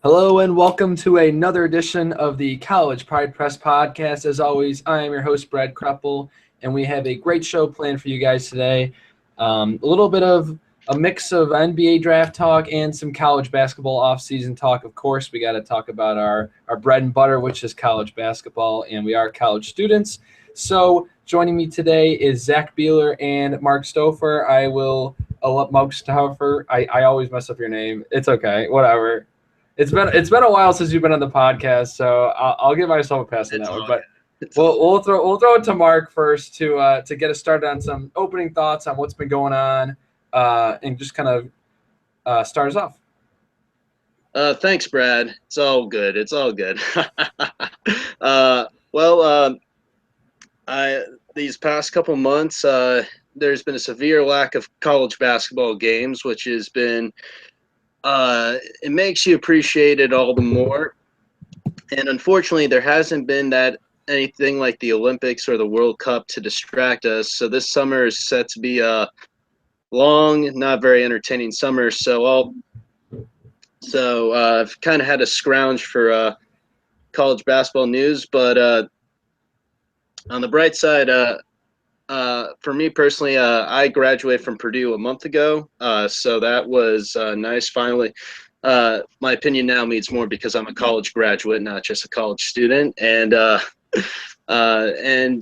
Hello and welcome to another edition of the College Pride Press podcast. As always, I am your host, Brad Kreppel, and we have a great show planned for you guys today. A little bit of a mix of NBA draft talk and some college basketball offseason talk. Of course, we got to talk about our bread and butter, which is college basketball, and we are college students. So joining me today is Zach Beeler and Mark Stouffer. Mark Stouffer. I always mess up your name. It's okay. Whatever. It's been a while since you've been on the podcast, so I'll give myself a pass on that one. But we'll throw it to Mark first to get us started on some opening thoughts on what's been going on, and just kind of start us off. Thanks, Brad. It's all good. These past couple months, there's been a severe lack of college basketball games, which has been it makes you appreciate it all the more. And unfortunately, there hasn't been anything like the Olympics or the World Cup to distract us. So this summer is set to be a long, not very entertaining summer. So I've kind of had to scrounge for college basketball news. But on the bright side, for me personally, I graduated from Purdue a month ago, so that was nice. Finally, my opinion now means more because I'm a college graduate, not just a college student, and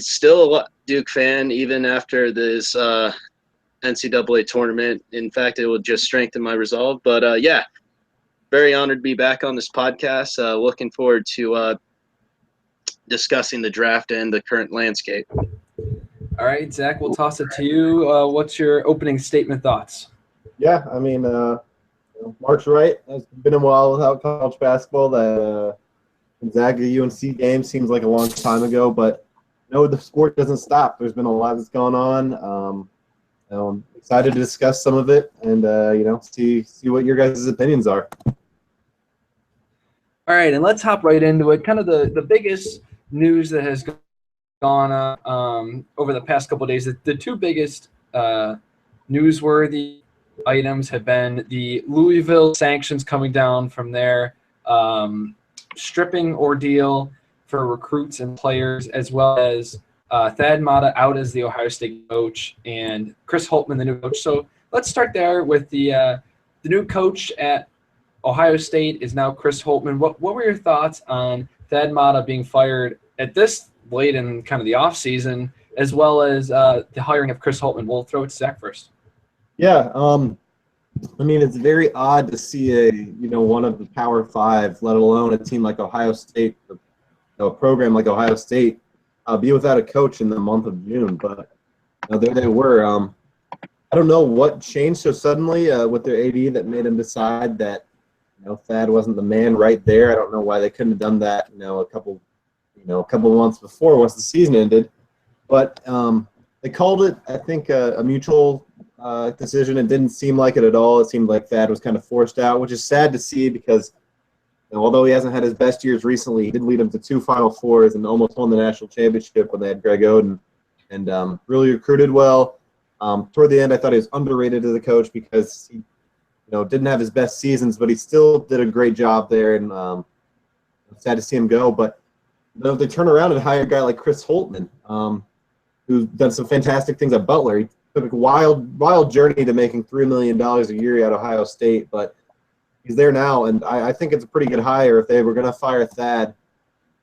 still a Duke fan even after this NCAA tournament. In fact, it will just strengthen my resolve. But yeah, very honored to be back on this podcast. Looking forward to discussing the draft and the current landscape. All right, Zach, we'll toss it to you. What's your opening statement thoughts? Yeah, I mean, Mark's right. It's been a while without college basketball. That Gonzaga UNC game seems like a long time ago, but no, the sport doesn't stop. There's been a lot that's gone on. I'm excited to discuss some of it and see what your guys' opinions are. All right, and let's hop right into it. Kind of the biggest news that has gone on over the past couple of days. The two biggest newsworthy items have been the Louisville sanctions coming down from their stripping ordeal for recruits and players, as well as Thad Matta out as the Ohio State coach and Chris Holtmann, the new coach. So let's start there with the new coach at Ohio State is now Chris Holtmann. What were your thoughts on Thad Matta being fired at this late in kind of the offseason, as well as the hiring of Chris Holtmann? We'll throw it to Zach first. Yeah, I mean, it's very odd to see one of the Power Five, let alone a team like Ohio State, a program like Ohio State, be without a coach in the month of June. But there they were. I don't know what changed so suddenly with their AD that made them decide that Thad wasn't the man right there. I don't know why they couldn't have done that a couple months before once the season ended. But they called it, I think, a mutual decision. It didn't seem like it at all. It seemed like Thad was kind of forced out, which is sad to see because although he hasn't had his best years recently, he did lead them to 2 Final Fours and almost won the national championship when they had Greg Oden and really recruited well. Toward the end, I thought he was underrated as a coach because he didn't have his best seasons, but he still did a great job there, and sad to see him go. But if they turn around and hire a guy like Chris Holtmann, who's done some fantastic things at Butler. He took a wild journey to making $3 million a year at Ohio State, but he's there now, and I think it's a pretty good hire. If they were going to fire Thad,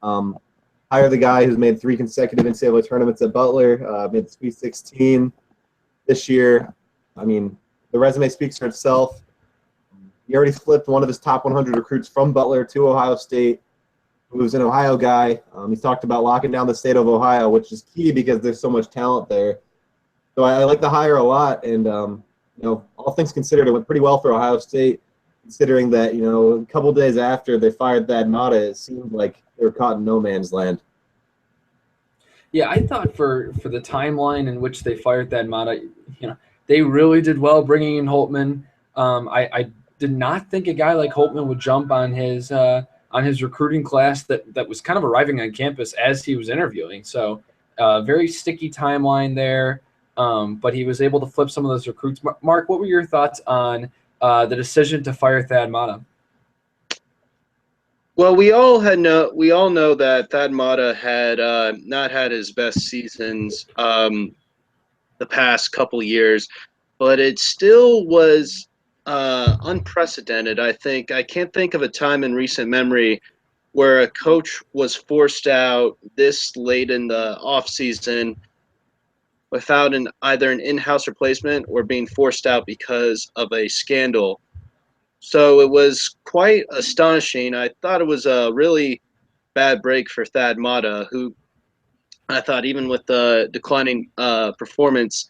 hire the guy who's made 3 consecutive NCAA tournaments at Butler, made the Sweet 16 this year. I mean, the resume speaks for itself. He already flipped one of his top 100 recruits from Butler to Ohio State, who's an Ohio guy. He's talked about locking down the state of Ohio, which is key because there's so much talent there. So I like the hire a lot, and all things considered, it went pretty well for Ohio State, considering that a couple days after they fired Thad Matta, it seemed like they were caught in no man's land. Yeah, I thought for the timeline in which they fired Thad Matta, they really did well bringing in Holtmann. I did not think a guy like Holtmann would jump on his recruiting class that was kind of arriving on campus as he was interviewing. So very sticky timeline there, but he was able to flip some of those recruits. Mark, what were your thoughts on the decision to fire Thad Matta? Well, we all know that Thad Matta had not had his best seasons the past couple years, but it still was unprecedented. I can't think of a time in recent memory where a coach was forced out this late in the offseason without either an in-house replacement or being forced out because of a scandal. So it was quite astonishing. I thought it was a really bad break for Thad Matta, who I thought even with the declining performance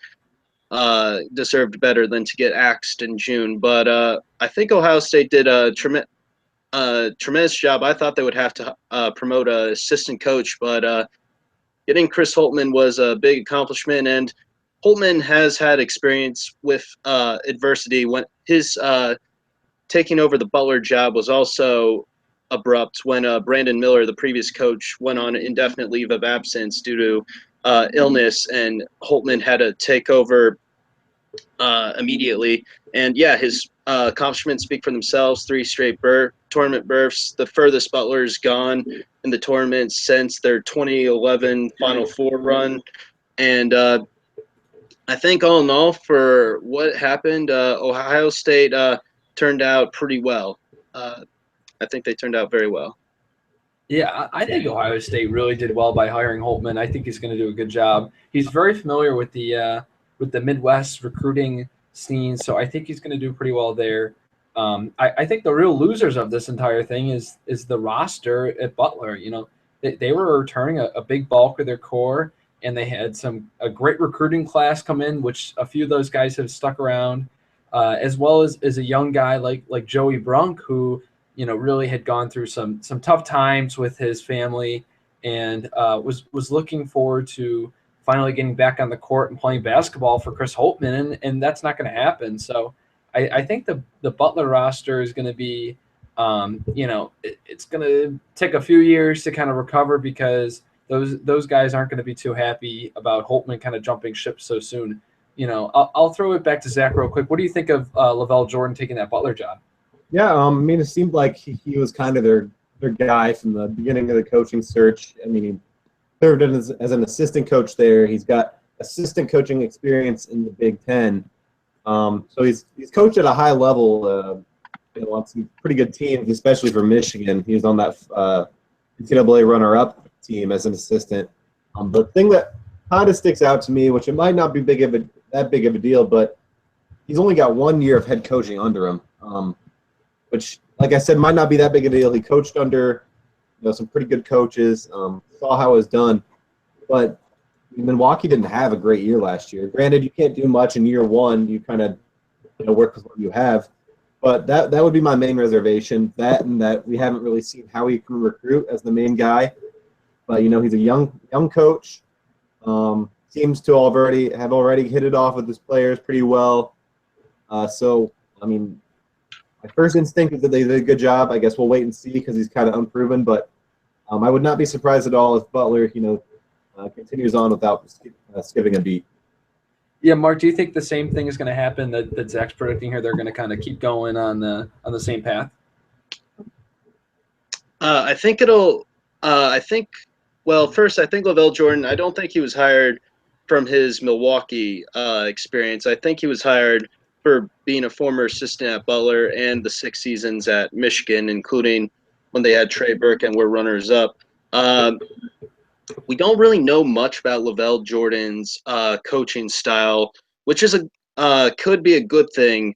deserved better than to get axed in June. But I think Ohio State did a tremendous job. I thought they would have to promote an assistant coach, but getting Chris Holtmann was a big accomplishment. And Holtmann has had experience with adversity. When his taking over the Butler job was also abrupt when Brandon Miller, the previous coach, went on indefinite leave of absence due to illness, and Holtmann had to take over immediately. And yeah, his accomplishments speak for themselves. 3 straight tournament berths, the furthest Butler's gone in the tournament since their 2011 Final Four run. And I think all in all, for what happened, Ohio State turned out pretty well. I think they turned out very well. Yeah, I think Ohio State really did well by hiring Holtman. I think he's going to do a good job. He's very familiar with the Midwest recruiting scene, so I think he's going to do pretty well there. I think the real losers of this entire thing is the roster at Butler. You know, they were returning a big bulk of their core, and they had a great recruiting class come in, which a few of those guys have stuck around, as well as a young guy like Joey Brunk, who really had gone through some tough times with his family, and was looking forward to finally getting back on the court and playing basketball for Chris Holtmann, and that's not going to happen. So I think the Butler roster is going to be, it's going to take a few years to kind of recover, because those guys aren't going to be too happy about Holtmann kind of jumping ship so soon. I'll throw it back to Zach real quick. What do you think of Lavelle Jordan taking that Butler job? Yeah, I mean, it seemed like he was kind of their guy from the beginning of the coaching search. I mean, he served as an assistant coach there. He's got assistant coaching experience in the Big Ten. So he's coached at a high level. On some pretty good teams, especially for Michigan. He was on that NCAA runner-up team as an assistant. The thing that kind of sticks out to me, which it might not be that big of a deal, but he's only got 1 year of head coaching under him. Which, like I said, might not be that big a deal. He coached under, some pretty good coaches, saw how it was done. But Milwaukee didn't have a great year last year. Granted, you can't do much in year one. You kind of, work with what you have. But that would be my main reservation. That we haven't really seen how he can recruit as the main guy. But he's a young coach. Seems to have already hit it off with his players pretty well. So I mean, my first instinct is that they did a good job. I guess we'll wait and see, because he's kind of unproven. But I would not be surprised at all if Butler, continues on without skipping a beat. Yeah, Mark, do you think the same thing is going to happen that Zach's predicting here? They're going to kind of keep going on the same path. I think it'll. First, I think Lavelle Jordan. I don't think he was hired from his Milwaukee experience. I think he was hired for being a former assistant at Butler and the 6 seasons at Michigan, including when they had Trey Burke and were runners-up. We don't really know much about Lavelle Jordan's coaching style, which is could be a good thing.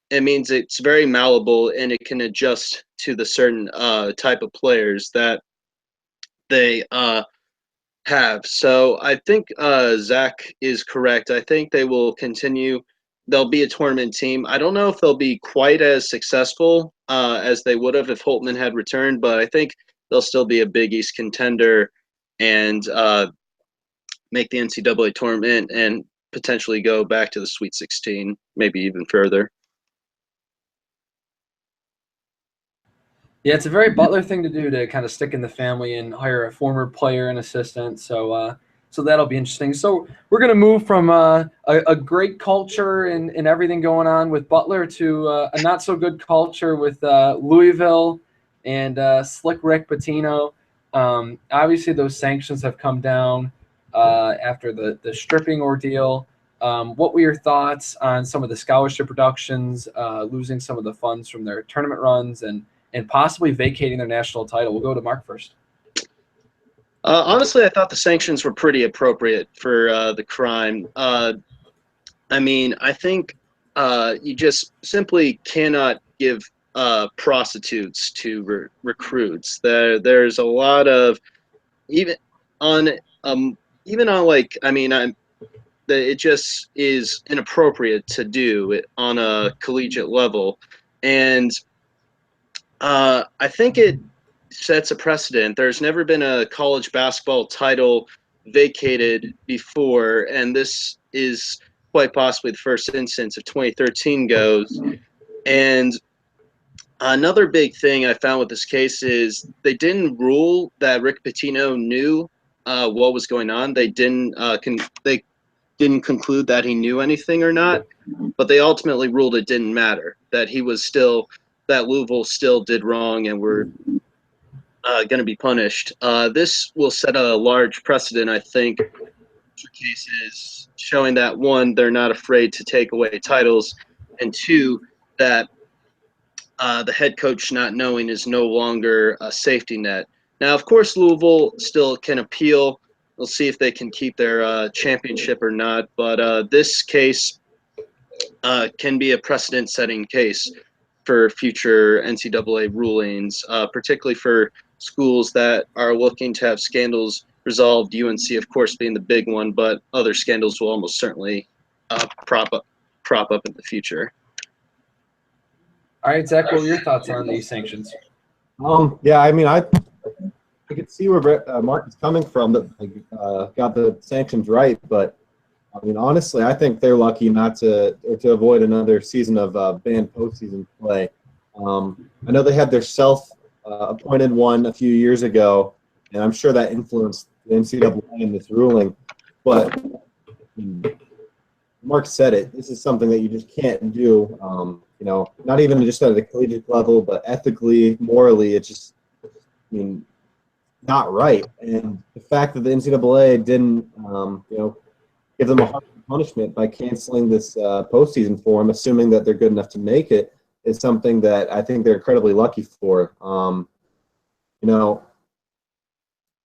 It means it's very malleable, and it can adjust to the certain type of players that they have. So I think Zach is correct. I think they will continue. They'll be a tournament team. I don't know if they'll be quite as successful as they would have if Holtmann had returned, but I think they'll still be a Big East contender and make the NCAA tournament and potentially go back to the Sweet 16, maybe even further. Yeah, it's a very Butler thing to do, to kind of stick in the family and hire a former player and assistant. So that'll be interesting. So we're going to move from a great culture and everything going on with Butler to a not so good culture with Louisville. and Slick Rick Pitino. Obviously, those sanctions have come down after the stripping ordeal. What were your thoughts on some of the scholarship reductions, losing some of the funds from their tournament runs, and possibly vacating their national title? We'll go to Mark first. Honestly, I thought the sanctions were pretty appropriate for the crime. I mean, I think you just simply cannot give prostitutes to recruits. There's a lot of even on even on like I mean it just is inappropriate to do it on a collegiate level, and I think it sets a precedent. There's never been a college basketball title vacated before, and this is quite possibly the first instance if 2013 goes. And another big thing I found with this case is they didn't rule that Rick Pitino knew what was going on. They didn't they didn't conclude that he knew anything or not, but they ultimately ruled it didn't matter, that he was still that Louisville still did wrong and were going to be punished. This will set a large precedent, I think, for cases showing that, one, they're not afraid to take away titles, and two, that the head coach not knowing is no longer a safety net. Now, of course, Louisville still can appeal. We'll see if they can keep their championship or not, but this case can be a precedent-setting case for future NCAA rulings, particularly for schools that are looking to have scandals resolved. UNC, of course, being the big one, but other scandals will almost certainly prop up in the future. All right, Zach, what were your thoughts on these sanctions? Yeah, I mean, I could see where Mark is coming from, that got the sanctions right, but I mean, honestly, I think they're lucky not to avoid another season of banned postseason play. I know they had their self-appointed one a few years ago, and I'm sure that influenced the NCAA in this ruling. But Mark said it. This is something that you just can't do. You know, not even just at the collegiate level, but ethically, morally, it's just, I mean, not right. And the fact that the NCAA didn't, you know, give them a hard punishment by canceling this postseason for them, assuming that they're good enough to make it, is something that I think they're incredibly lucky for. You know,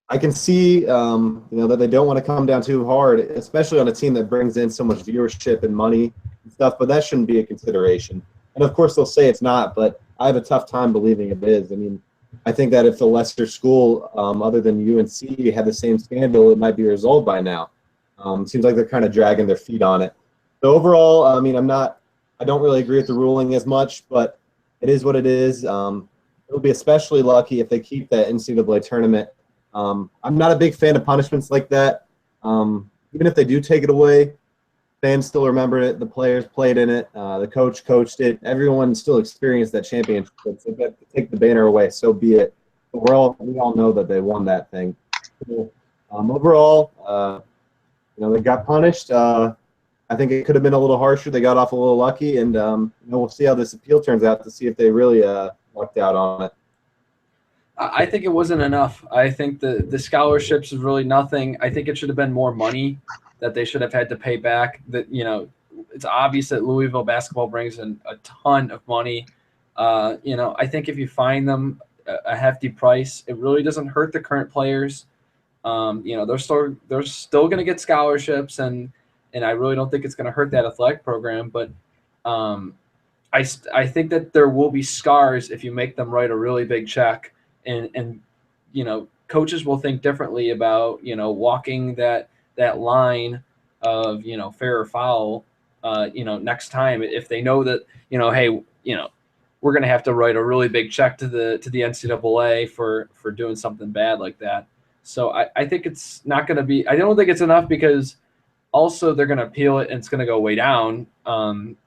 I can see, you know, that they don't want to come down too hard, especially on a team that brings in so much viewership and money and stuff, but that shouldn't be a consideration. And, of course, they'll say it's not, but I have a tough time believing it is. I mean, I think that if the lesser school, other than UNC, had the same scandal, it might be resolved by now. It seems like they're kind of dragging their feet on it. So overall, I mean, I don't really agree with the ruling as much, but it is what it is. It'll be especially lucky if they keep that NCAA tournament. I'm not a big fan of punishments like that. Even if they do take it away, fans still remember it. The players played in it. The coach coached it. Everyone still experienced that championship. So if they have to take the banner away, so be it. But we all know that they won that thing. So, overall, you know, they got punished. I think it could have been a little harsher. They got off a little lucky, and you know, we'll see how this appeal turns out to see if they really lucked out on it. I think it wasn't enough. I think the scholarships is really nothing. I think it should have been more money that they should have had to pay back. That, you know, it's obvious that Louisville basketball brings in a ton of money. You know, I think if you fine them a hefty price, it really doesn't hurt the current players. You know, they're still going to get scholarships, and I really don't think it's going to hurt that athletic program. But I think that there will be scars if you make them write a really big check, and you know, coaches will think differently about, you know, walking that line of, you know, fair or foul. You know, next time if they know that, you know, hey, you know, we're going to have to write a really big check to the NCAA for doing something bad like that. So I think it's not going to be – I don't think it's enough, because also they're going to appeal it and it's going to go way down,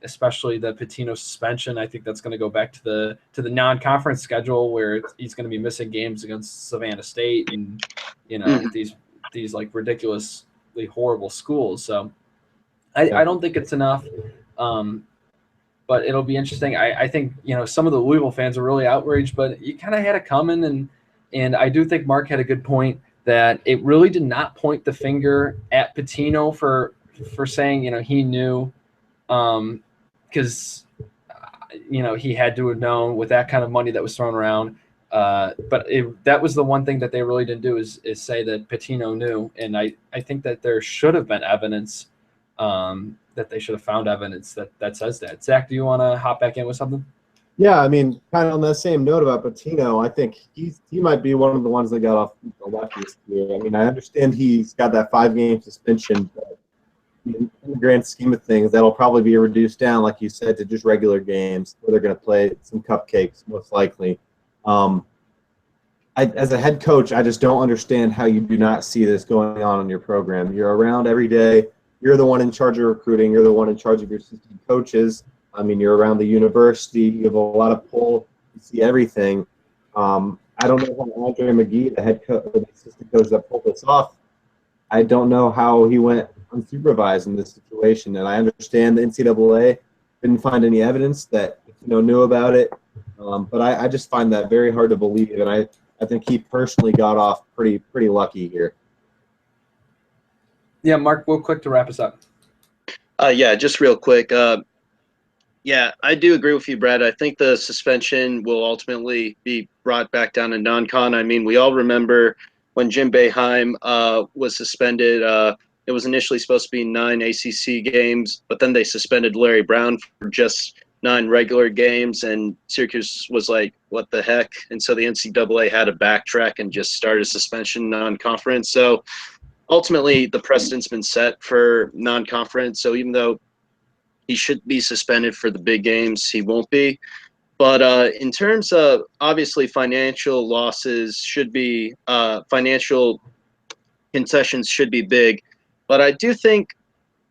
especially the Pitino suspension. I think that's going to go back to the non-conference schedule, where he's going to be missing games against Savannah State and, you know, these like ridiculously horrible schools. So I don't think it's enough. but it'll be interesting. I think, some of the Louisville fans are really outraged, but you kind of had it coming. And I do think Mark had a good point that it really did not point the finger at Pitino for saying, he knew, because, he had to have known with that kind of money that was thrown around. But that was the one thing that they really didn't do is say that Pitino knew. And I think that there should have been evidence, that they should have found evidence that says that. Zach, do you want to hop back in with something? Yeah, I mean, kind of on that same note about Patino, I think he might be one of the ones that got off the left this year. I mean, I understand he's got that 5-game suspension, but in the grand scheme of things, that'll probably be reduced down, like you said, to just regular games where they're going to play some cupcakes, most likely. As a head coach, I just don't understand how you do not see this going on in your program. You're around every day. You're the one in charge of recruiting. You're the one in charge of your assistant coaches. I mean, you're around the university. You have a lot of pull. You see everything. I don't know how Andre McGee, the head coach, or the assistant coach that pulled this off, I don't know how he went unsupervised in this situation. And I understand the NCAA didn't find any evidence that knew about it. But I just find that very hard to believe. And I think he personally got off pretty lucky here. Yeah, Mark, real quick to wrap us up. Yeah, just real quick. Yeah, I do agree with you, Brad. I think the suspension will ultimately be brought back down to non-con. I mean, we all remember when Jim Boeheim was suspended. It was initially supposed to be 9 ACC games, but then they suspended Larry Brown for just 9 regular games, and Syracuse was like, what the heck? And so the NCAA had to backtrack and just start a suspension non-conference. So ultimately, the precedent's been set for non-conference. So even though he should be suspended for the big games, he won't be. But in terms of, obviously, financial losses should be financial concessions should be big. But I do think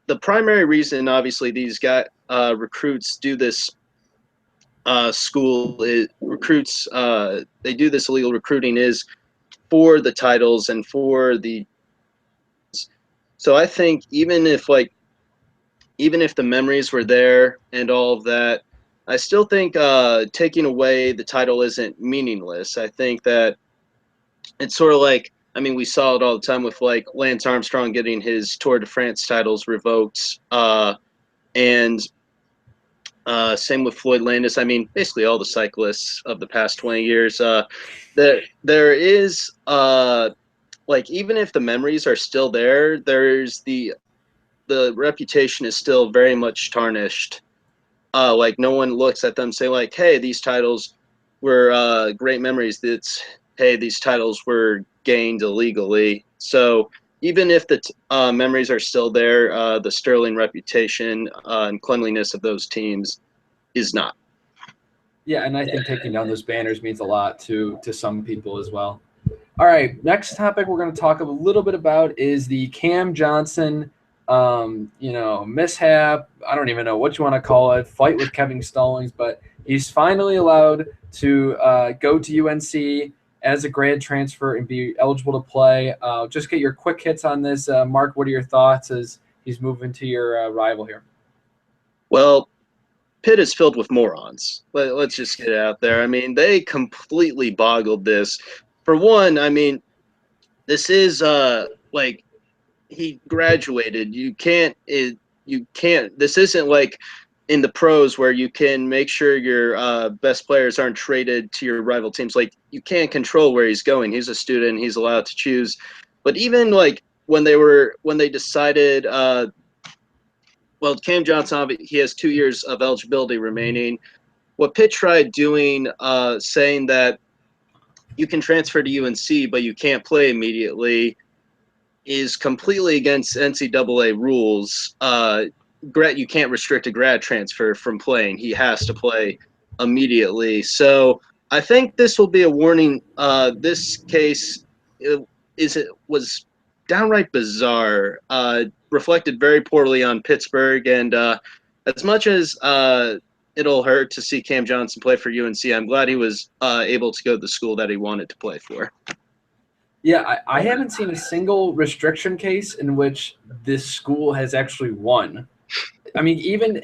the primary reason, obviously, these recruits do this they do this illegal recruiting is for the titles and for the. So I think even if the memories were there and all of that, I still think taking away the title isn't meaningless. I think that it's sort of like, I mean, we saw it all the time with like Lance Armstrong getting his Tour de France titles revoked, and same with Floyd Landis. I mean, basically all the cyclists of the past 20 years. There is even if the memories are still there, there's the reputation is still very much tarnished. Like no one looks at them say like, hey, these titles were great memories. Hey, these titles were gained illegally. So even if the memories are still there, the sterling reputation and cleanliness of those teams is not. Yeah, and I think taking down those banners means a lot to some people as well. All right, next topic we're going to talk a little bit about is the Cam Johnson, mishap. I don't even know what you want to call it, fight with Kevin Stallings, but he's finally allowed to go to UNC as a grad transfer and be eligible to play. Just get your quick hits on this. Mark, what are your thoughts as he's moving to your rival here? Well, Pitt is filled with morons. Let's just get it out there. I mean, they completely boggled this. For one, I mean, this is he graduated. You can't. This isn't like in the pros where you can make sure your best players aren't traded to your rival teams. Like you can't control where he's going. He's a student. He's allowed to choose. But even like when they decided, Cam Johnson, he has 2 years of eligibility remaining. What Pitt tried doing, saying that you can transfer to UNC, but you can't play immediately, is completely against NCAA rules. You can't restrict a grad transfer from playing. He has to play immediately. I think this will be a warning. This case was downright bizarre. Reflected very poorly on Pittsburgh, and as much as it'll hurt to see Cam Johnson play for UNC, I'm glad he was able to go to the school that he wanted to play for. Yeah, I haven't seen a single restriction case in which this school has actually won. I mean, even,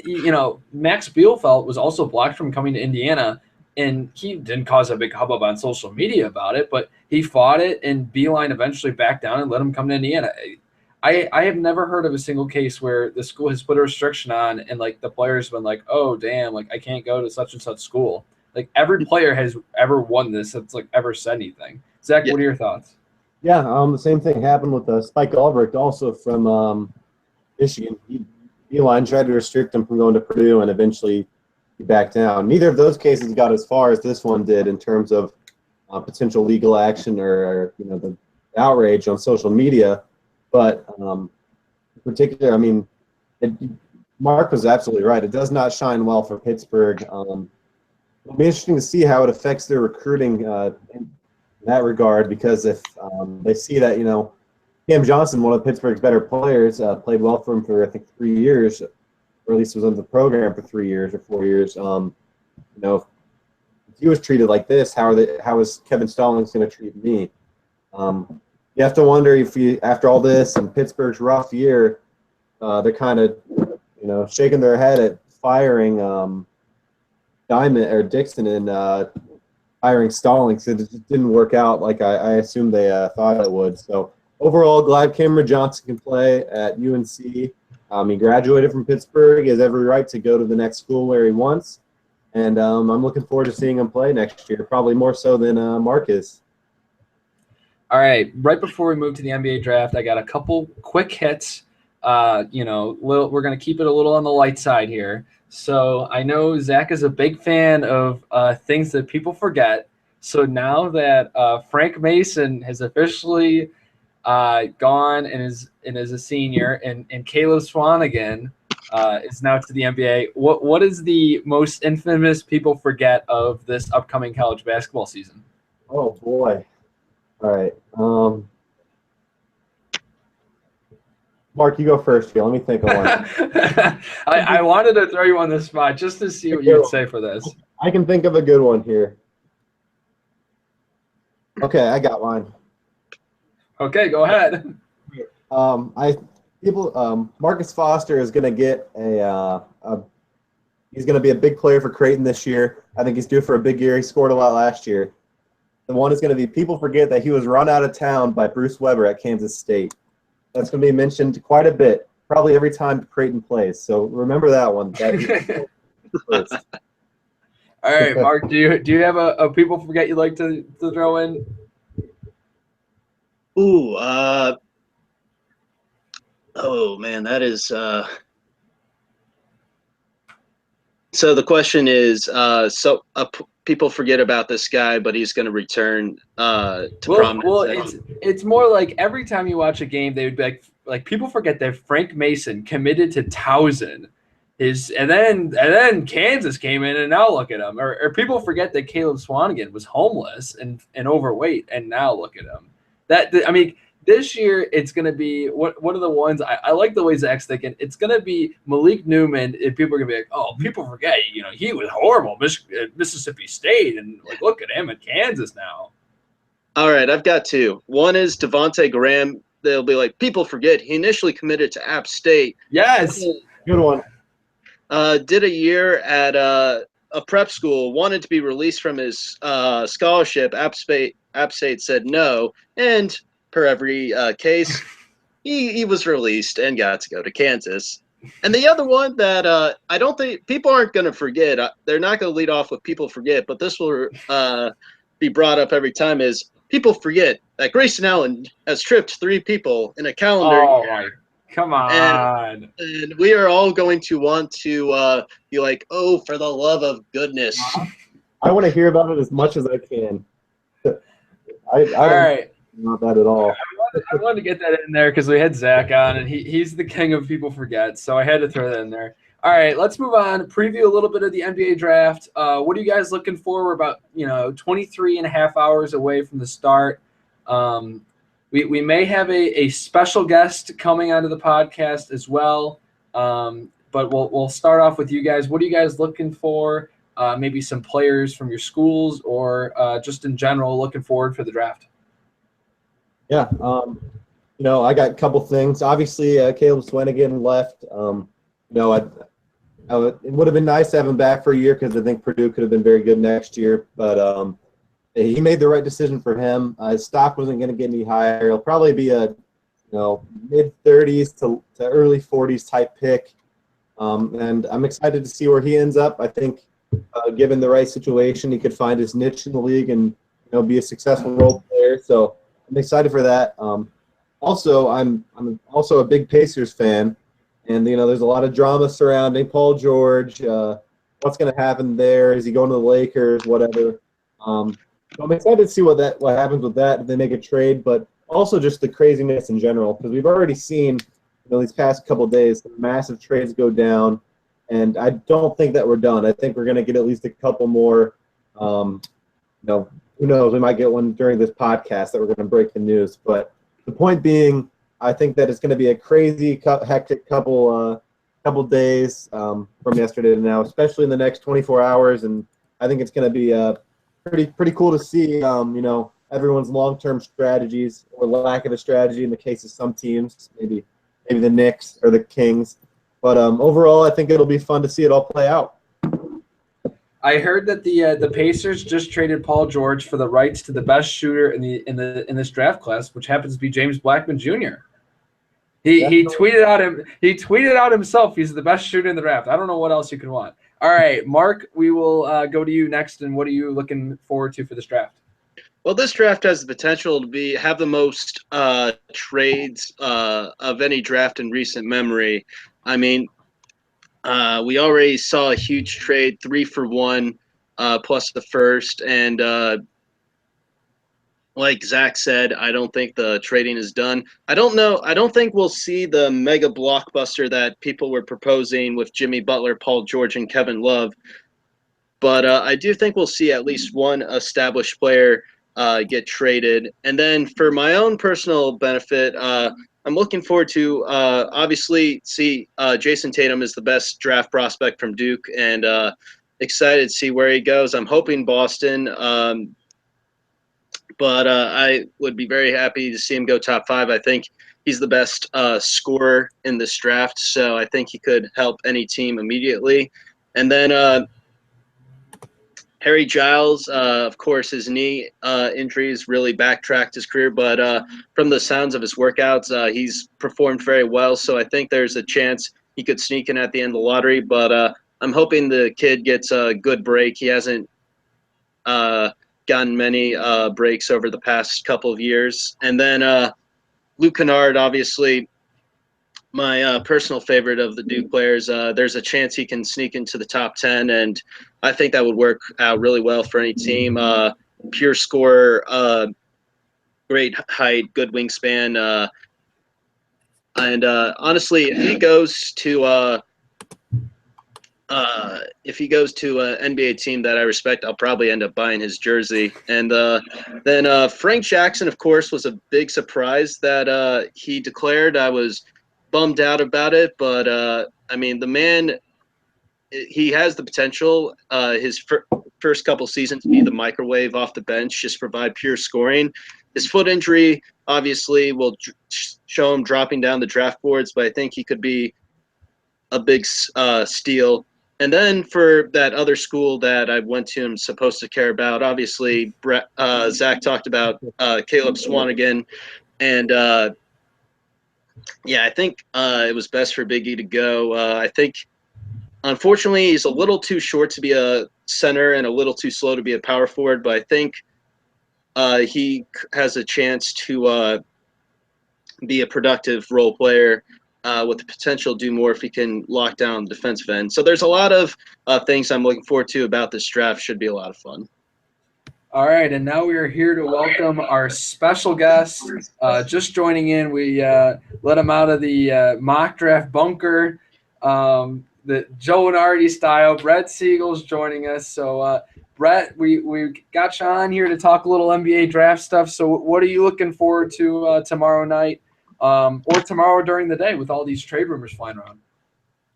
Max Bielfeldt was also blocked from coming to Indiana, and he didn't cause a big hubbub on social media about it, but he fought it, and Beeline eventually backed down and let him come to Indiana. I have never heard of a single case where the school has put a restriction on, and like the player's been like, oh damn, like I can't go to such and such school. Like every player has ever won this that's like ever said anything. Zach, what are your thoughts? Yeah, the same thing happened with Spike Albrecht, also from Michigan. Beeline tried to restrict him from going to Purdue, and eventually he backed down. Neither of those cases got as far as this one did in terms of potential legal action or the outrage on social media. But in particular, I mean, Mark was absolutely right. It does not shine well for Pittsburgh. It'll be interesting to see how it affects their recruiting in that regard, because if they see that, Cam Johnson, one of Pittsburgh's better players, played well for him for, I think, 3 years, or at least was on the program for 3 years or 4 years. If he was treated like this, how is Kevin Stallings going to treat me? You have to wonder if after all this and Pittsburgh's rough year, they're kind of, shaking their head at firing Diamond or Dixon and hiring Stallings. It just didn't work out like I assumed they thought it would. So overall, glad Cameron Johnson can play at UNC. He graduated from Pittsburgh. He has every right to go to the next school where he wants. And I'm looking forward to seeing him play next year, probably more so than Mark is. All right, right before we move to the NBA draft, I got a couple quick hits. We're going to keep it a little on the light side here. So I know Zach is a big fan of things that people forget. So now that Frank Mason has officially gone and is a senior, and Caleb Swanigan is now to the NBA, what is the most infamous people forget of this upcoming college basketball season? Oh, boy. All right. Mark, you go first here. Let me think of one. I wanted to throw you on the spot just to see what you would say for this. I can think of a good one here. Okay, I got one. Okay, go ahead. Marcus Foster is going to get he's going to be a big player for Creighton this year. I think he's due for a big year. He scored a lot last year. The one is going to be, people forget that he was run out of town by Bruce Weber at Kansas State. That's going to be mentioned quite a bit, probably every time Creighton plays. So remember that one. All right, Mark, do you have a people forget you'd like to throw in? Ooh, oh man, that is. So the question is, people forget about this guy, but he's going to return to prominence. Well, it's more like every time you watch a game, they would be like people forget that Frank Mason committed to Towson, and then Kansas came in, and now look at him. Or people forget that Caleb Swanigan was homeless and overweight, and now look at him. This year it's going to be one of the ones I like the way Zach's thinking. It's going to be Malik Newman, and people are going to be like, oh, people forget, he was horrible at Mississippi State, and like look at him at Kansas now. All right, I've got two. One is Devontae Graham. They'll be like, people forget he initially committed to App State. Yes, good one. Did a year at a prep school, wanted to be released from his scholarship. App State said no, and per every case, he was released and got to go to Kansas. And the other one that I don't think people aren't going to forget, they're not going to lead off with people forget, but this will be brought up every time, is people forget that Grayson Allen has tripped 3 people in a calendar year. Come on. And we are all going to want to be like, oh, for the love of goodness. I want to hear about it as much as I can. All right. Not that at all. I wanted to get that in there because we had Zach on, and he's the king of people forget, so I had to throw that in there. All right, let's move on. Preview a little bit of the NBA draft. What are you guys looking for? We're about 23 and a half hours away from the start. We may have a special guest coming onto the podcast as well, but we'll start off with you guys. What are you guys looking for? Maybe some players from your schools, or just in general looking forward for the draft. Yeah, I got a couple things. Obviously, Caleb Swanigan left. It would have been nice to have him back for a year because I think Purdue could have been very good next year. But he made the right decision for him. His stock wasn't going to get any higher. He'll probably be a mid-30s to early 40s type pick. And I'm excited to see where he ends up. I think given the right situation, he could find his niche in the league and be a successful role player. So I'm excited for that. Also, I'm also a big Pacers fan, and there's a lot of drama surrounding Paul George. What's going to happen there? Is he going to the Lakers? Whatever. So I'm excited to see what happens with that if they make a trade, but also just the craziness in general because we've already seen these past couple of days some massive trades go down, and I don't think that we're done. I think we're going to get at least a couple more. Who knows? We might get one during this podcast that we're going to break the news. But the point being, I think that it's going to be a crazy, hectic couple days from yesterday to now, especially in the next 24 hours. And I think it's going to be pretty cool to see, everyone's long-term strategies or lack of a strategy in the case of some teams, maybe the Knicks or the Kings. But overall, I think it'll be fun to see it all play out. I heard that the Pacers just traded Paul George for the rights to the best shooter in this draft class, which happens to be James Blackman Jr. He tweeted out himself he's the best shooter in the draft. I don't know what else you can want. All right, Mark, we will go to you next. And what are you looking forward to for this draft? Well, this draft has the potential to have the most trades of any draft in recent memory. I mean, we already saw a huge trade, 3-for-1, plus the first. And like Zach said, I don't think the trading is done. I don't know. I don't think we'll see the mega blockbuster that people were proposing with Jimmy Butler, Paul George, and Kevin Love. But I do think we'll see at least one established player get traded. And then for my own personal benefit, I'm looking forward to obviously see Jason Tatum is the best draft prospect from Duke, and excited to see where he goes. I'm hoping Boston, but I would be very happy to see him go top 5. I think he's the best scorer in this draft, so I think he could help any team immediately. And then Harry Giles, of course, his knee injuries really backtracked his career, but from the sounds of his workouts, he's performed very well. So I think there's a chance he could sneak in at the end of the lottery. But I'm hoping the kid gets a good break. He hasn't gotten many breaks over the past couple of years. And then Luke Kennard, obviously, my personal favorite of the Duke players. There's a chance he can sneak into the top 10, and I think that would work out really well for any team. Pure scorer, great height, good wingspan, and honestly, if he goes to an NBA team that I respect, I'll probably end up buying his jersey. And then Frank Jackson, of course, was a big surprise that he declared. I was bummed out about it, but I mean, the man, he has the potential his first couple seasons to be the microwave off the bench, just provide pure scoring. His foot injury obviously will show him dropping down the draft boards, but I think he could be a big steal. And then for that other school that I went to, I'm supposed to care about, obviously Zach talked about Caleb Swanigan, and yeah, I think it was best for Big E to go. I think, unfortunately, he's a little too short to be a center and a little too slow to be a power forward, but I think he has a chance to be a productive role player with the potential to do more if he can lock down the defensive end. So there's a lot of things I'm looking forward to about this draft. Should be a lot of fun. All right, and now we are here to welcome our special guest. Just joining in, we let him out of the mock draft bunker, the Joe and Artie style. Brett Siegel's joining us. So, Brett, we got you on here to talk a little NBA draft stuff. So what are you looking forward to tomorrow night or tomorrow during the day with all these trade rumors flying around?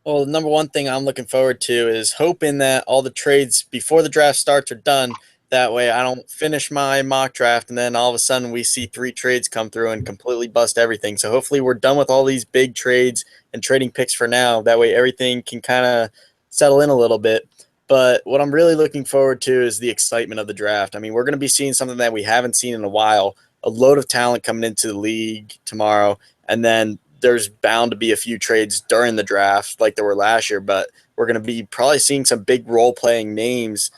Well, the number one thing I'm looking forward to is hoping that all the trades before the draft starts are done That way I don't finish my mock draft and then all of a sudden we see 3 trades come through and completely bust everything. So hopefully we're done with all these big trades and trading picks for now. That way everything can kind of settle in a little bit. But what I'm really looking forward to is the excitement of the draft. I mean, we're going to be seeing something that we haven't seen in a while, a load of talent coming into the league tomorrow. And then there's bound to be a few trades during the draft like there were last year, but we're going to be probably seeing some big role-playing names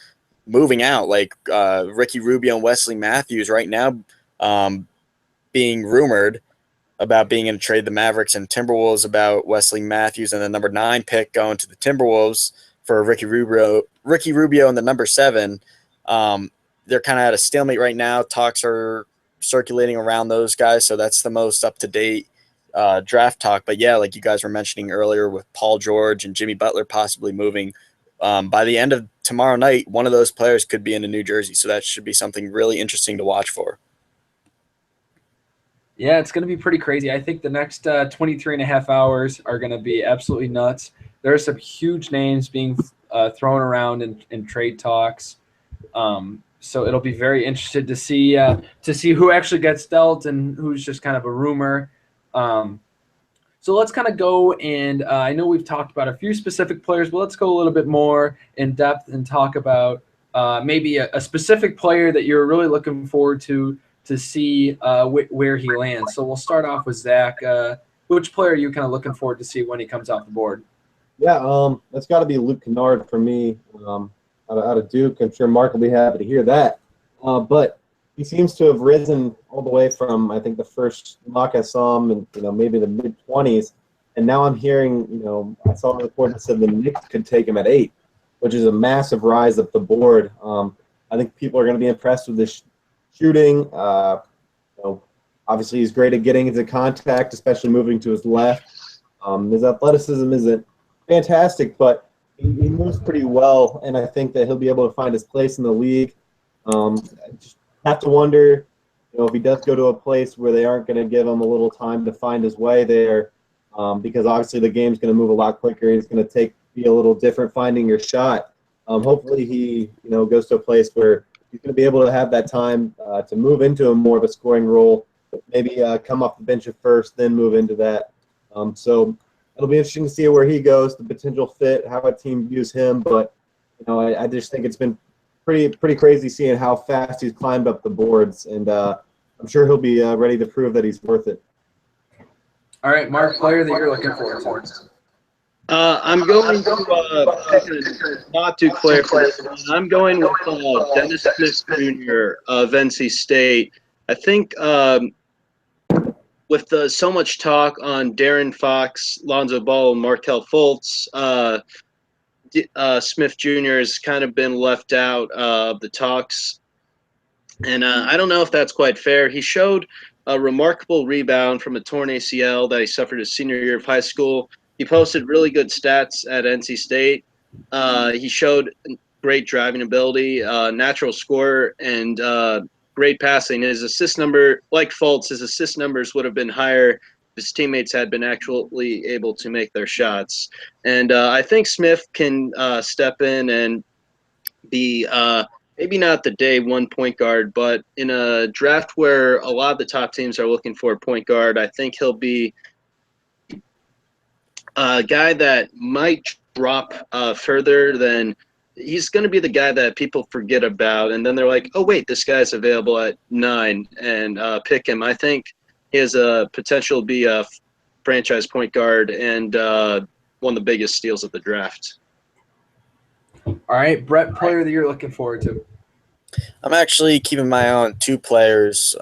moving out, like Ricky Rubio and Wesley Matthews right now being rumored about being in a trade the Mavericks and Timberwolves about Wesley Matthews and the number 9 pick going to the Timberwolves for Ricky Rubio and the number 7. They're kind of at a stalemate right now. Talks are circulating around those guys, so that's the most up-to-date draft talk. But yeah, like you guys were mentioning earlier with Paul George and Jimmy Butler possibly moving, by the end of tomorrow night, one of those players could be in a New Jersey. So that should be something really interesting to watch for. Yeah, it's going to be pretty crazy. I think the next 23 and a half hours are going to be absolutely nuts. There are some huge names being thrown around in trade talks. So it'll be very interesting to see who actually gets dealt and who's just kind of a rumor. So let's kind of go and I know we've talked about a few specific players, but let's go a little bit more in depth and talk about maybe a specific player that you're really looking forward to see where he lands. So we'll start off with Zach. Which player are you kind of looking forward to see when he comes off the board? Yeah, that's got to be Luke Kennard for me out of Duke. I'm sure Mark will be happy to hear that. But he seems to have risen all the way from, I think, the first mock I saw him in, maybe the mid-20s. And now I'm hearing, I saw a report that said the Knicks could take him at 8, which is a massive rise up the board. I think people are going to be impressed with this shooting. Obviously he's great at getting into contact, especially moving to his left. His athleticism isn't fantastic, but he moves pretty well, and I think that he'll be able to find his place in the league. I just have to wonder, if he does go to a place where they aren't going to give him a little time to find his way there, because obviously the game's going to move a lot quicker. It's going to be a little different finding your shot. Hopefully he, goes to a place where he's going to be able to have that time to move into a more of a scoring role, maybe come off the bench at first, then move into that. So it'll be interesting to see where he goes, the potential fit, how a team views him. But I just think it's been pretty crazy seeing how fast he's climbed up the boards, and I'm sure he'll be ready to prove that he's worth it. All right, Mark, player that you're looking forward to. I'm going to pick a not Duke player for this one. I'm going with Dennis Smith Jr. of NC State. I think with so much talk on Darren Fox, Lonzo Ball, and Markelle Fultz, Smith Jr. has kind of been left out of the talks. And I don't know if that's quite fair. He showed a remarkable rebound from a torn ACL that he suffered his senior year of high school. He posted really good stats at NC State. He showed great driving ability, natural scorer, and great passing. His assist number, like Fultz, his assist numbers would have been higher if his teammates had been actually able to make their shots. And I think Smith can step in and be maybe not the day one point guard, but in a draft where a lot of the top teams are looking for a point guard, I think he'll be a guy that might drop further than he's going to be the guy that people forget about. And then they're like, oh, wait, this guy's available at 9 and pick him. I think he has a potential to be a franchise point guard and one of the biggest steals of the draft. All right, Brett, player that you're looking forward to. I'm actually keeping my eye on 2 players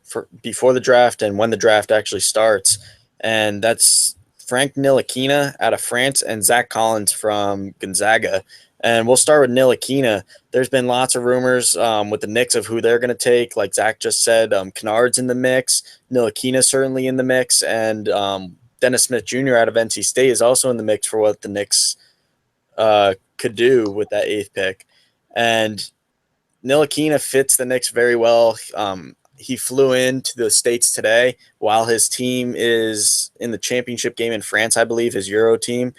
for before the draft and when the draft actually starts, and that's Frank Ntilikina out of France and Zach Collins from Gonzaga. And we'll start with Ntilikina. There's been lots of rumors with the Knicks of who they're going to take. Like Zach just said, Kennard's in the mix. Ntilikina's certainly in the mix. And Dennis Smith Jr. out of NC State is also in the mix for what the Knicks could do with that 8th pick. And Ntilikina fits the Knicks very well. He flew into the States today while his team is in the championship game in France, I believe, his Euro team.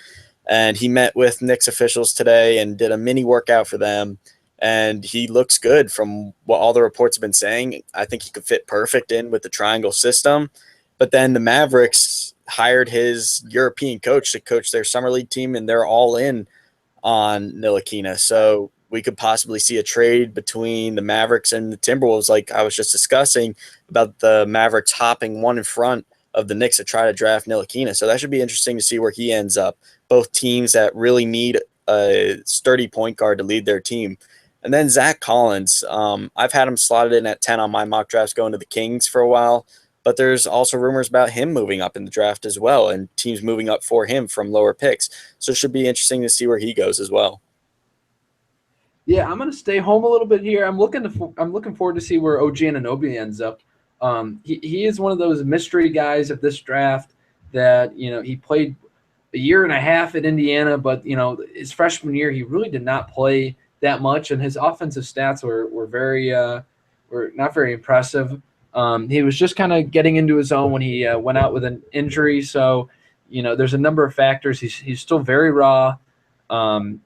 And he met with Knicks officials today and did a mini workout for them. and he looks good from what all the reports have been saying. I think he could fit perfect in with the triangle system. But then the Mavericks hired his European coach to coach their summer league team, and they're all in on Ntilikina. So we could possibly see a trade between the Mavericks and the Timberwolves, like I was just discussing, about the Mavericks hopping one in front of the Knicks to try to draft Ntilikina. So that should be interesting to see where he ends up. Both teams that really need a sturdy point guard to lead their team. And then Zach Collins, I've had him slotted in at 10 on my mock drafts going to the Kings for a while, but there's also rumors about him moving up in the draft as well and teams moving up for him from lower picks. So it should be interesting to see where he goes as well. Yeah, I'm gonna stay home a little bit here. I'm looking forward to see where OG Anunoby ends up. He is one of those mystery guys of this draft that he played a year and a half at Indiana, but his freshman year he really did not play that much, and his offensive stats were not very impressive. He was just kind of getting into his own when he went out with an injury. So there's a number of factors. He's still very raw.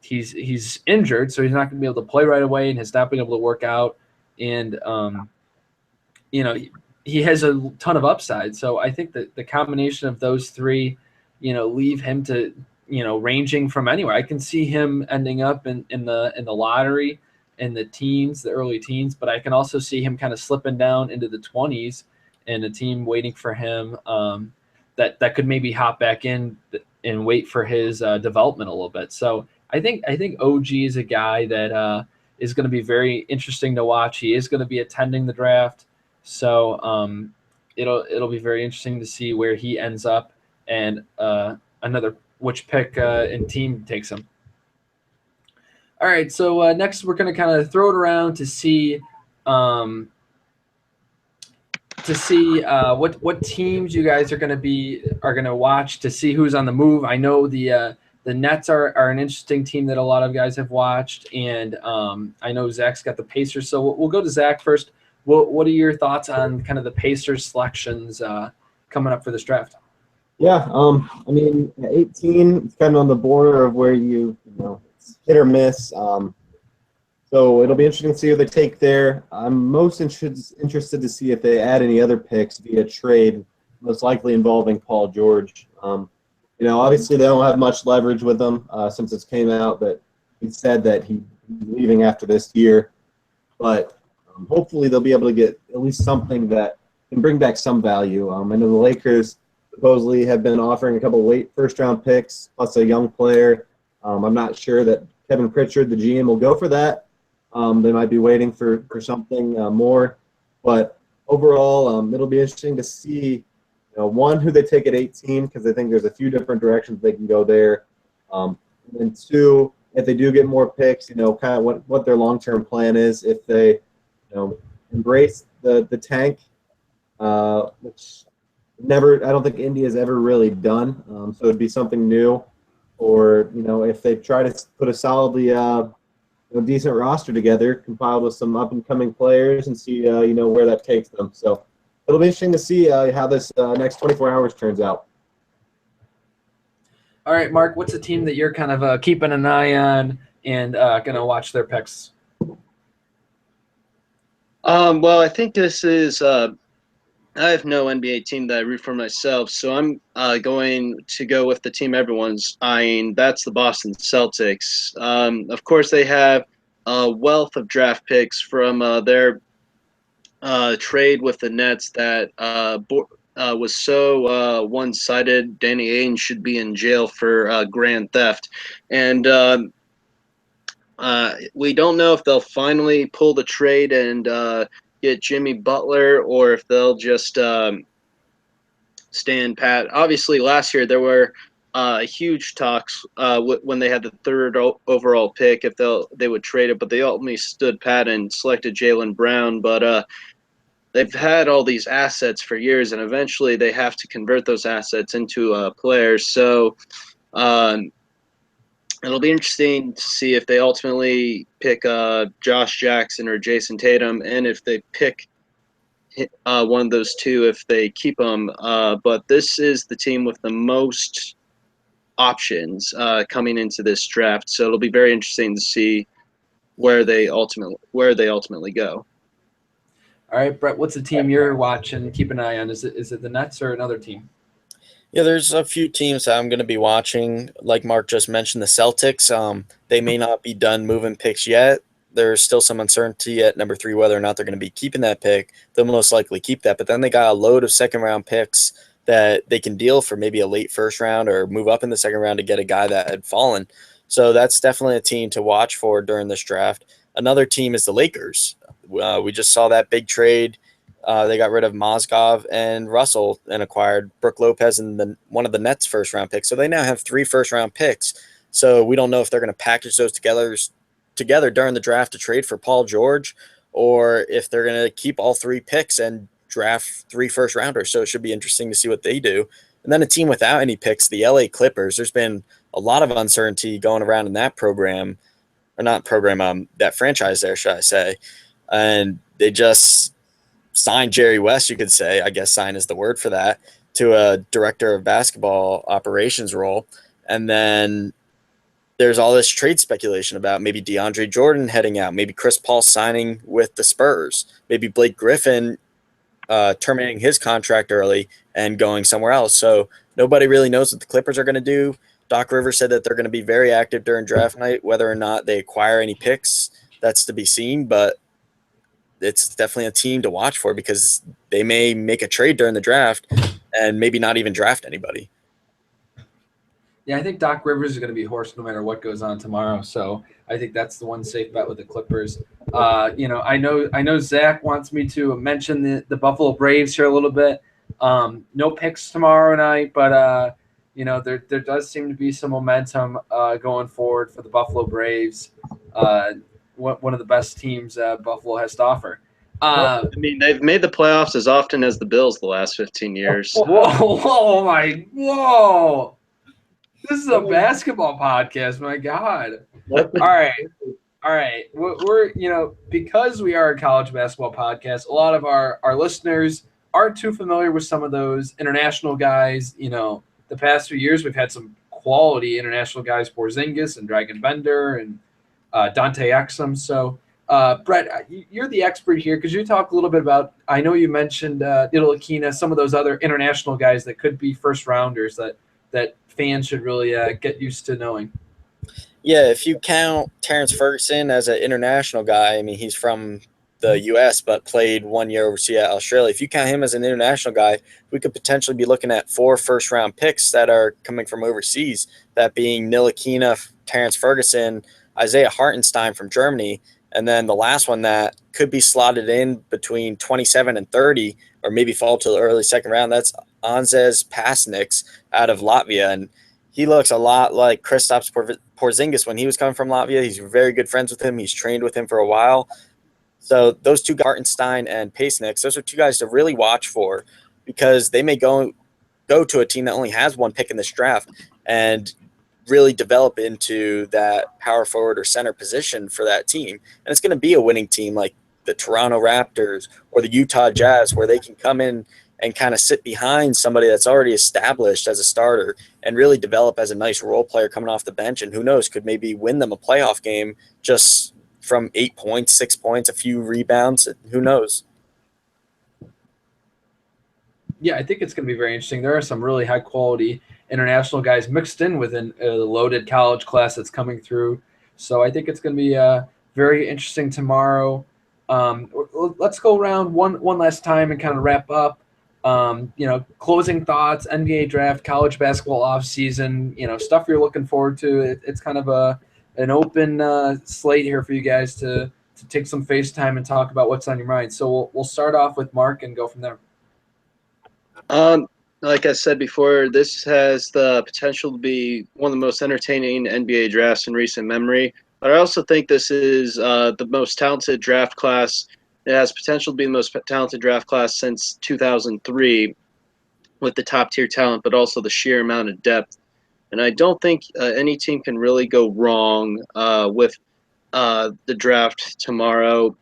He's injured, so he's not going to be able to play right away, and has not been able to work out. And he has a ton of upside. So I think that the combination of those three, leave him to ranging from anywhere. I can see him ending up in the lottery, in the early teens, but I can also see him kind of slipping down into the 20s, and a team waiting for him that could maybe hop back in and wait for his development a little bit. So I think OG is a guy that is going to be very interesting to watch. He is going to be attending the draft, so it'll be very interesting to see where he ends up and which pick and team takes him. All right, so next we're going to kind of throw it around to see what teams you guys are going to watch to see who's on the move. I know the Nets are an interesting team that a lot of guys have watched, and I know Zach's got the Pacers. So we'll go to Zach first. What are your thoughts on kind of the Pacers selections coming up for this draft? Yeah, I mean, at 18, it's kind of on the border of where you it's hit or miss. So it'll be interesting to see who they take there. I'm most interested to see if they add any other picks via trade, most likely involving Paul George. Obviously they don't have much leverage with them since it came out that he said that he's leaving after this year. But hopefully they'll be able to get at least something that can bring back some value. I know the Lakers supposedly have been offering a couple late first-round picks plus a young player. I'm not sure that Kevin Pritchard, the GM, will go for that. They might be waiting for something more. But overall, it'll be interesting to see, one, who they take at 18, because I think there's a few different directions they can go there. And then two, if they do get more picks, kind of what their long-term plan is. If they, embrace the tank, which I don't think India's ever really done. So it'd be something new. Or, if they try to put a solidly decent roster together, compiled with some up-and-coming players, and see, where that takes them. So it'll be interesting to see how this next 24 hours turns out. All right, Mark, what's a team that you're kind of keeping an eye on and going to watch their picks? Well, I think this is I have no NBA team that I root for myself, so I'm going to go with the team everyone's eyeing. That's the Boston Celtics. Of course, they have a wealth of draft picks from their trade with the Nets that was so one-sided. Danny Ainge should be in jail for grand theft. And we don't know if they'll finally pull the trade and get Jimmy Butler, or if they'll just stand pat. Obviously, last year there were huge talks when they had the third overall pick if they would trade it, but they ultimately stood pat and selected Jaylen Brown. But they've had all these assets for years, and eventually they have to convert those assets into players. So it'll be interesting to see if they ultimately pick Josh Jackson or Jason Tatum, and if they pick one of those two, if they keep them. But this is the team with the most options coming into this draft, so it'll be very interesting to see where they ultimately go. All right, Brett, what's the team you're watching? Keep an eye on. Is it the Nets or another team? Yeah, there's a few teams that I'm going to be watching. Like Mark just mentioned, the Celtics. They may not be done moving picks yet. There's still some uncertainty at number 3 whether or not they're going to be keeping that pick. They'll most likely keep that, but then they got a load of second-round picks that they can deal for maybe a late first round or move up in the second round to get a guy that had fallen. So that's definitely a team to watch for during this draft. Another team is the Lakers. We just saw that big trade. They got rid of Mozgov and Russell and acquired Brooke Lopez and one of the Nets first round picks. So they now have 3 first round picks. So we don't know if they're going to package those together during the draft to trade for Paul George, or if they're going to keep all 3 picks and draft 3 first rounders. So it should be interesting to see what they do. And then a team without any picks, the LA Clippers. There's been a lot of uncertainty going around in that program, or not program, that franchise there, should I say. And they just signed Jerry West, you could say, I guess sign is the word for that, to a director of basketball operations role. And then there's all this trade speculation about maybe DeAndre Jordan heading out, maybe Chris Paul signing with the Spurs, maybe Blake Griffin terminating his contract early and going somewhere else. So nobody really knows what the Clippers are going to do. Doc Rivers said that they're going to be very active during draft night. Whether or not they acquire any picks, that's to be seen, but it's definitely a team to watch for because they may make a trade during the draft and maybe not even draft anybody. Yeah, I think Doc Rivers is going to be horsed no matter what goes on tomorrow. So I think that's the one safe bet with the Clippers. I know Zach wants me to mention the Buffalo Braves here a little bit. No picks tomorrow night, but there does seem to be some momentum going forward for the Buffalo Braves. One of the best teams Buffalo has to offer. I mean, they've made the playoffs as often as the Bills the last 15 years. Whoa! This is a basketball podcast. My God! All right. We're because we are a college basketball podcast. A lot of our listeners aren't too familiar with some of those international guys. The past few years we've had some quality international guys, Porzingis and Dragon Bender and Dante Exum. So, Brett, you're the expert here. Could you talk a little bit about? I know you mentioned Ntilikina, some of those other international guys that could be first rounders that fans should really get used to knowing. Yeah, if you count Terrence Ferguson as an international guy, I mean, he's from the U.S. but played 1 year overseas at Australia. If you count him as an international guy, we could potentially be looking at 4 first-round picks that are coming from overseas, that being Ntilikina, Terrence Ferguson, Isaiah Hartenstein from Germany, and then the last one that could be slotted in between 27 and 30 or maybe fall to the early second round, that's Anzes Pasniks out of Latvia. And he looks a lot like Kristaps Porzingis when he was coming from Latvia. He's very good friends with him. He's trained with him for a while. So those 2, Hartenstein and Pasniks, those are 2 guys to really watch for because they may go to a team that only has 1 pick in this draft and really develop into that power forward or center position for that team. And it's going to be a winning team like the Toronto Raptors or the Utah Jazz, where they can come in and kind of sit behind somebody that's already established as a starter and really develop as a nice role player coming off the bench. And who knows, could maybe win them a playoff game just from 8 points, 6 points, a few rebounds. Who knows? Yeah, I think it's going to be very interesting. There are some really high quality international guys mixed in within a loaded college class that's coming through. So I think it's going to be very interesting tomorrow. Let's go around one last time and kind of wrap up. Closing thoughts, NBA draft, college basketball offseason, stuff you're looking forward to. It's kind of an open slate here for you guys to take some FaceTime and talk about what's on your mind. So we'll start off with Mark and go from there. Like I said before, this has the potential to be one of the most entertaining NBA drafts in recent memory. But I also think this is the most talented draft class. It has potential to be the most talented draft class since 2003 with the top-tier talent, but also the sheer amount of depth. And I don't think any team can really go wrong with the draft tomorrow.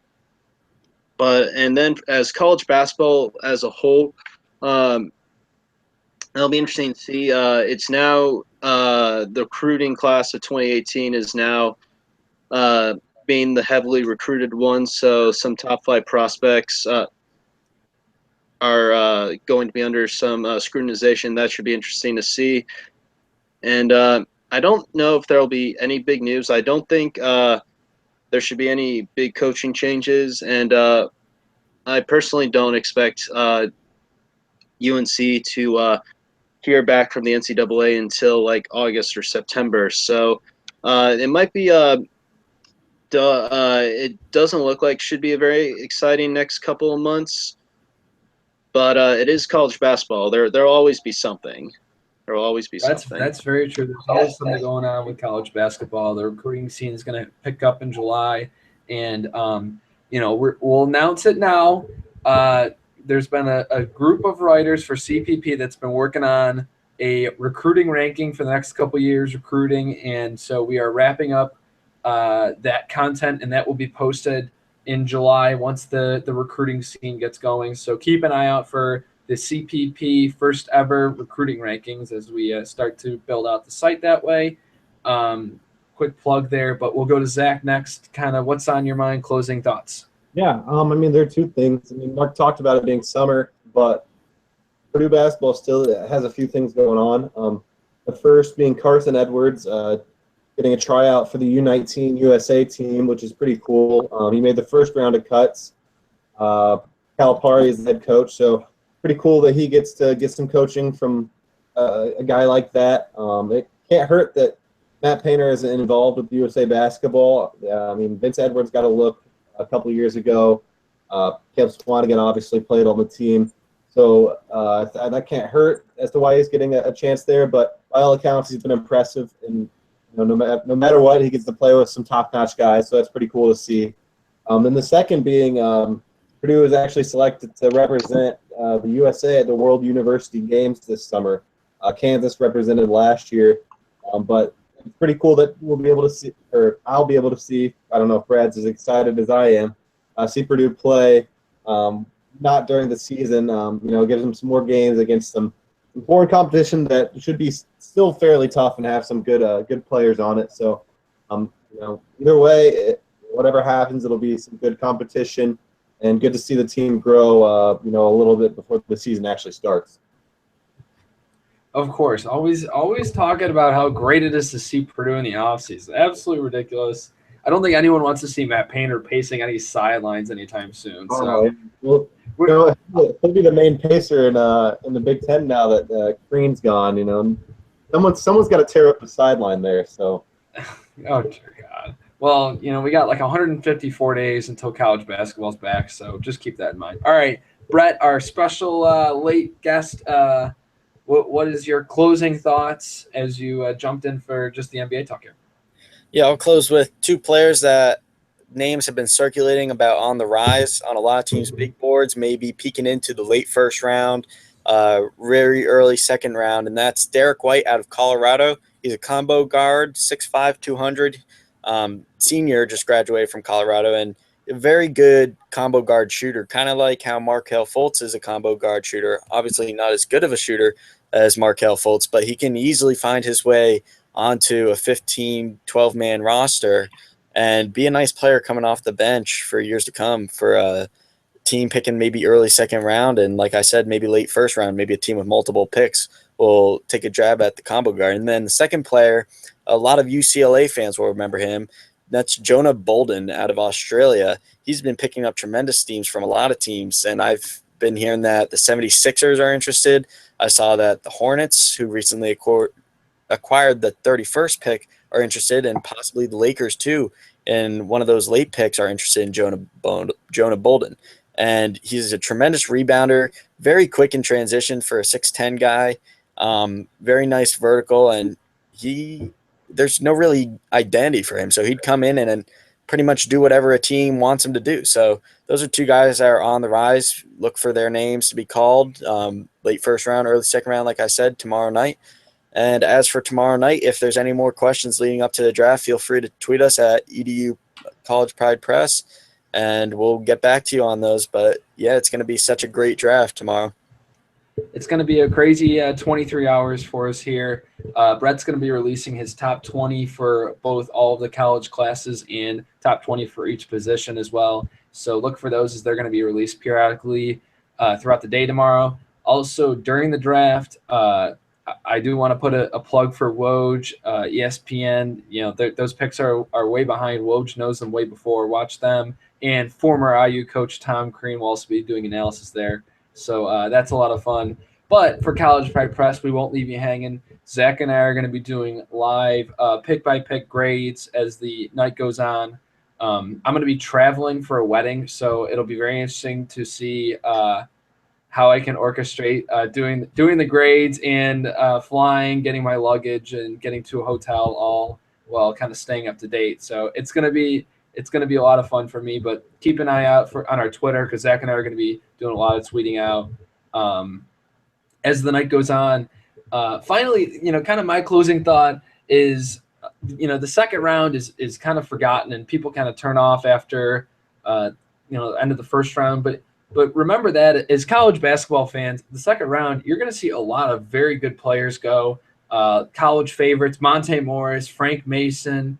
And then as college basketball as a whole, it'll be interesting to see. It's now the recruiting class of 2018 is now being the heavily recruited one, so some top flight prospects are going to be under some scrutinization. That should be interesting to see. And I don't know if there will be any big news. I don't think there should be any big coaching changes, and I personally don't expect UNC to hear back from the NCAA until like August or September. So it might be it doesn't look like should be a very exciting next couple of months, but it is college basketball. There'll always be something. There will always be something. That's very true. There's always something going on with college basketball. The recruiting scene is going to pick up in July, and we'll announce it now. There's been a group of writers for CPP that's been working on a recruiting ranking for the next couple of years, recruiting, and so we are wrapping up that content, and that will be posted in July once the recruiting scene gets going. So keep an eye out for the CPP first ever recruiting rankings as we start to build out the site that way. Quick plug there, but we'll go to Zach next. Kind of what's on your mind, closing thoughts? Yeah, there are two things. Mark talked about it being summer, but Purdue basketball still has a few things going on. The first being Carson Edwards getting a tryout for the U19 USA team, which is pretty cool. He made the first round of cuts. Calipari is the head coach, so pretty cool that he gets to get some coaching from a guy like that. It can't hurt that Matt Painter is involved with USA basketball. Vince Edwards got a look a couple of years ago. Caleb Swanigan obviously played on the team. So that can't hurt as to why he's getting a chance there. But by all accounts, he's been impressive. And no matter what, he gets to play with some top-notch guys. So that's pretty cool to see. And the second being Purdue is actually selected to represent the USA at the World University Games this summer. Kansas represented last year. But it's pretty cool that we'll be able to see, or I'll be able to see, I don't know if Brad's as excited as I am, see Purdue play, not during the season, gives them some more games against some foreign competition that should be still fairly tough and have some good players on it. So, either way, whatever happens, it'll be some good competition and good to see the team grow, a little bit before the season actually starts. Of course, always talking about how great it is to see Purdue in the offseason. Absolutely ridiculous. I don't think anyone wants to see Matt Painter pacing any sidelines anytime soon. So, he'll be the main pacer in the Big Ten now that Green's gone. Someone's got to tear up the sideline there. So, oh dear God. Well, we got like 154 days until college basketball's back, so just keep that in mind. All right, Brett, our special late guest. What is your closing thoughts as you jumped in for just the NBA talk here? Yeah, I'll close with two players that names have been circulating about on the rise on a lot of teams' big boards, maybe peeking into the late first round, very early second round, and that's Derek White out of Colorado. He's a combo guard, 6'5", 200, senior, just graduated from Colorado, and a very good combo guard shooter, kind of like how Markelle Fultz is a combo guard shooter. Obviously not as good of a shooter as Markelle Fultz, but he can easily find his way onto a 15, 12-man roster and be a nice player coming off the bench for years to come for a team picking maybe early second round. And like I said, maybe late first round, maybe a team with multiple picks will take a jab at the combo guard. And then the second player, a lot of UCLA fans will remember him. That's Jonah Bolden out of Australia. He's been picking up tremendous steams from a lot of teams, and I've been hearing that the 76ers are interested. I saw that the Hornets, who recently acquired the 31st pick, are interested, and possibly the Lakers too. And one of those late picks are interested in Jonah Bolden. And he's a tremendous rebounder, very quick in transition for a 6'10 guy, very nice vertical, and there's no really identity for him. So he'd come in and pretty much do whatever a team wants him to do. So those are two guys that are on the rise. Look for their names to be called late first round, early second round, like I said, tomorrow night. And as for tomorrow night, if there's any more questions leading up to the draft, feel free to tweet us at EDU College Pride Press, and we'll get back to you on those. But, yeah, it's going to be such a great draft tomorrow. it's going to be a crazy 23 hours for us here. Brett's going to be releasing his top 20 for both all of the college classes and top 20 for each position as well. So look for those as they're going to be released periodically throughout the day tomorrow. Also, during the draft, I do want to put a plug for Woj, ESPN. You know, those picks are way behind. Woj knows them way before. Watch them. And former IU coach Tom Crean will also be doing analysis there. So that's a lot of fun. But for College Pride Press, we won't leave you hanging. Zach and I are going to be doing live pick-by-pick grades as the night goes on. I'm going to be traveling for a wedding, so it'll be very interesting to see how I can orchestrate doing the grades and flying, getting my luggage, and getting to a hotel all while kind of staying up to date. So it's gonna be a lot of fun for me. But keep an eye out on our Twitter because Zach and I are going to be doing a lot of tweeting out as the night goes on. Finally, kind of my closing thought is, the second round is kind of forgotten and people kind of turn off after the end of the first round, But remember that as college basketball fans, the second round, you're going to see a lot of very good players go. College favorites, Monte Morris, Frank Mason,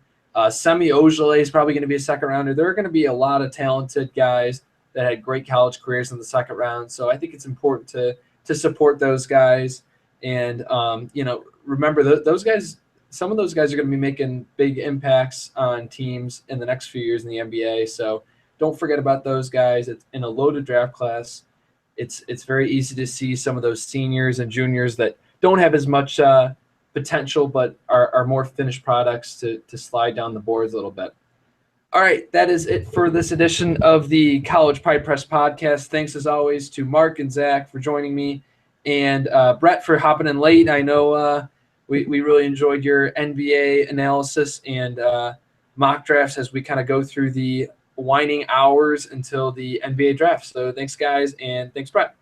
Semi Ojeleye is probably going to be a second rounder. There are going to be a lot of talented guys that had great college careers in the second round. So I think it's important to support those guys. And, remember those guys, some of those guys are going to be making big impacts on teams in the next few years in the NBA. So don't forget about those guys. It's in a loaded draft class. It's very easy to see some of those seniors and juniors that don't have as much potential but are more finished products to slide down the boards a little bit. All right, that is it for this edition of the College Pride Press podcast. Thanks as always to Mark and Zach for joining me, and Brett for hopping in late. I know we really enjoyed your NBA analysis and mock drafts as we kind of go through the winding hours until the NBA draft. So thanks, guys, and thanks, Brett.